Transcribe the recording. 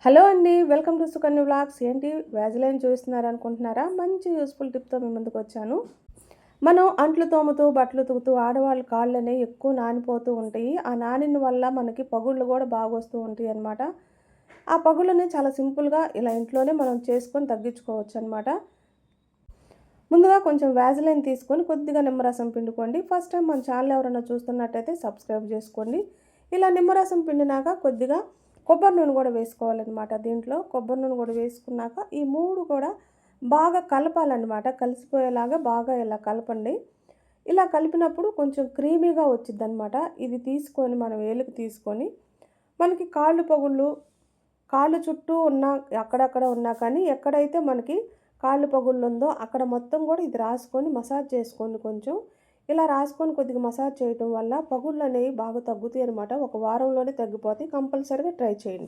Hello అండి. Welcome to Sukanya vlogs. ఏంటి Vaseline చూస్తున్నారనుకుంటున్నారా? మంచి యూస్‌ఫుల్ టిప్‌తో మీ ముందుకొచ్చాను. మనం అంట్లు తోముతూ, బట్టలు ఉతుకుతూ ఆడవాళ్ళ కాళ్ళనేవి ఎక్కువ నానిపోతూ ఉంటాయి. ఆ నానిన వల్ల మనకి పగుళ్ళు గూడా బాగొస్తూ ఉంటాయనమాట. ఆ పగుళ్ళని చాలా సింపుల్‌గా ఇలా ఇంట్లోనే మనం చేసుకొని తగ్గించుకోవచ్చనమాట. ముందుగా కొంచెం వ్యాజిలైన్ తీసుకొని కొద్దిగా నిమ్మరసం పిండుకోండి. ఫస్ట్ టైం మన ఛానల్ ఎవరైనా చూస్తున్నట్టయితే సబ్స్క్రైబ్ చేసుకోండి. ఇలా నిమ్మరసం పిండినాక కొద్దిగా కొబ్బరి నూనె కూడా వేసుకోవాలన్నమాట. దీంట్లో కొబ్బరి నూనె కూడా వేసుకున్నాక ఈ 3 కూడా బాగా కలపాలన్నమాట. కలిసిపోయేలాగా బాగా ఇలా కలపండి. ఇలా కలిపినప్పుడు కొంచెం క్రీమీగా వచ్చిద్దనమాట. ఇది తీసుకొని మనం వేలుకి తీసుకొని మనకి కాళ్ళు పగుళ్ళు, కాళ్ళు చుట్టూ ఉన్న అక్కడక్కడ ఉన్నా కానీ ఎక్కడైతే మనకి కాళ్ళు పగుళ్ళుందో అక్కడ మొత్తం కూడా ఇది రాసుకొని మసాజ్ చేసుకోండి కొంచెం. ఇలా రాసుకొని కొద్దిగా మసాజ్ చేయటం వల్ల పగుళ్ళనేవి బాగా తగ్గుతాయనమాట. ఒక వారంలోనే తగ్గిపోతాయి. కంపల్సరీగా ట్రై చేయండి.